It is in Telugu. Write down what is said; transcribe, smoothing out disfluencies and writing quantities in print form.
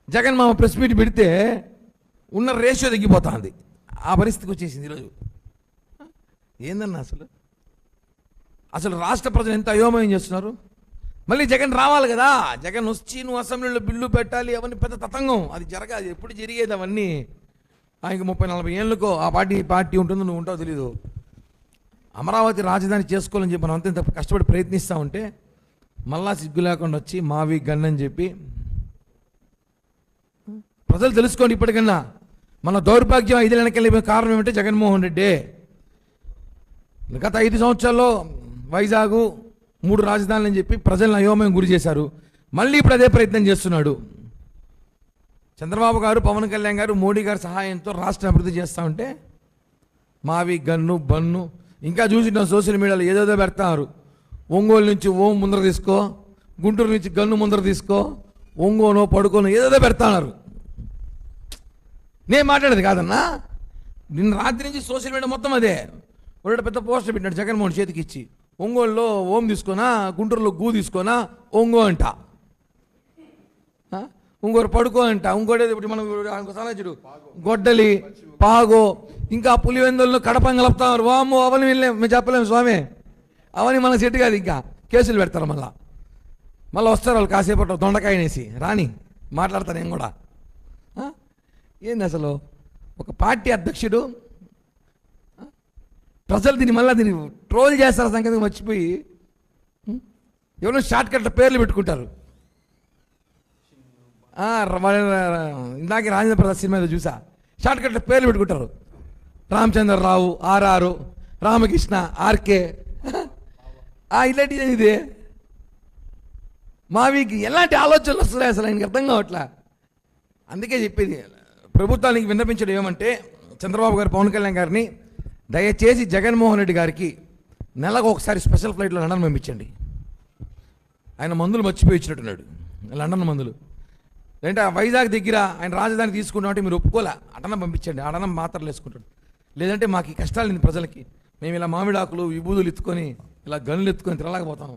జగన్ మామ ప్రెస్ మీట్ పెడితే ఉన్న రేషియో తగ్గిపోతుంది. ఆ పరిస్థితికి వచ్చేసింది ఈరోజు. ఏందన్నా అసలు రాష్ట్ర ప్రజలు ఎంత అయోమయం చేస్తున్నారు. మళ్ళీ జగన్ రావాలి కదా, జగన్ వచ్చి నువ్వు అసెంబ్లీలో బిల్లు పెట్టాలి, అవన్నీ పెద్ద తతంగం. అది జరగాలి, ఎప్పుడు జరిగేది అవన్నీ. ఆయనకి 30-40 ఏళ్ళకో ఆ పార్టీ ఉంటుందో నువ్వు ఉంటావు తెలీదు. అమరావతి రాజధాని చేసుకోవాలని చెప్పి మనం అంత కష్టపడి ప్రయత్నిస్తూ ఉంటే మళ్ళా సిగ్గు లేకుండా వచ్చి మావి గన్ అని చెప్పి. ప్రజలు తెలుసుకోండి ఇప్పటికన్నా. మన దౌర్భాగ్యం 5 వెనకెళ్ళి కారణం ఏమంటే జగన్మోహన్ రెడ్డి. గత 5 సంవత్సరాల్లో వైజాగ్ 3 రాజధానులు అని చెప్పి ప్రజలను అయోమయం గురి చేశారు. మళ్ళీ ఇప్పుడు అదే ప్రయత్నం చేస్తున్నాడు. చంద్రబాబు గారు, పవన్ కళ్యాణ్ గారు, మోడీ గారి సహాయంతో రాష్ట్రం అభివృద్ధి చేస్తూ ఉంటే మావి గన్ను బన్ను ఇంకా చూసినాం సోషల్ మీడియాలో ఏదేదో పెడతారు. ఒంగోలు నుంచి ఓం ముందర తీసుకో, గుంటూరు నుంచి గన్ను ముందర తీసుకో, ఒంగోనో పడుకోనో ఏదేదో పెడతాన్నారు. నేను మాట్లాడేది కాదన్నా, నిన్న రాత్రి నుంచి సోషల్ మీడియా మొత్తం అదే. ఒకటి పెద్ద పోస్టర్ పెట్టినాడు జగన్మోహన్ చేతికి ఇచ్చి, ఒంగోలులో ఓం తీసుకోనా, గుంటూరులో గూ తీసుకోనా, ఒంగో అంట, ఇంకోటి పడుకో అంట, ఇంకోటి ఇప్పుడు మనం సలహా గొడ్డలి పాగో, ఇంకా పులివెందుల్లో కడపం కలుపుతారు. వాము అవని వెళ్ళే మేము చెప్పలేము స్వామి, అవని మన సెట్ కాదు, ఇంకా కేసులు పెడతారు. మళ్ళీ వస్తారు వాళ్ళు కాసేపట్లో దొండకాయనేసి రాని మాట్లాడతాను నేను కూడా. ఏంది అసలు ఒక పార్టీ అధ్యక్షుడు, ప్రజలు దీన్ని ట్రోల్ చేస్తారు సంగతి మర్చిపోయి ఎవరో షార్ట్ కట్ల పేర్లు పెట్టుకుంటారు. ఇందాక రాజేంద్ర ప్రసాద్ సినిమా చూసా, షార్ట్ కట్ల పేర్లు పెట్టుకుంటారు. రామచంద్రరావు, ఆర్ఆర్, రామకృష్ణ, ఆర్కే, ఇలాంటిది. ఇది మావికి ఎలాంటి ఆలోచనలు వస్తున్నాయి అసలు ఆయనకి అర్థం కావట్లా. అందుకే చెప్పేది ప్రభుత్వానికి విన్నపించడం ఏమంటే, చంద్రబాబు గారు, పవన్ కళ్యాణ్ గారిని దయచేసి జగన్మోహన్ రెడ్డి గారికి నెలకు ఒకసారి స్పెషల్ ఫ్లైట్లో లండన్ పంపించండి. ఆయన మందులు మర్చిపోయి ఇచ్చినట్టున్నాడు, లండన్ మందులు. లేదంటే వైజాగ్ దగ్గర ఆయన రాజధాని తీసుకుంటామంటే మీరు ఒప్పుకోలే, అటనం పంపించండి, అటనం మాత్రలు వేసుకుంటాడు. లేదంటే మాకు ఈ కష్టాలు ప్రజలకి, మేము ఇలా మామిడాకులు విభూదులు ఎత్తుకొని ఇలా గన్నులు ఎత్తుకొని తిరగలేకపోతాం.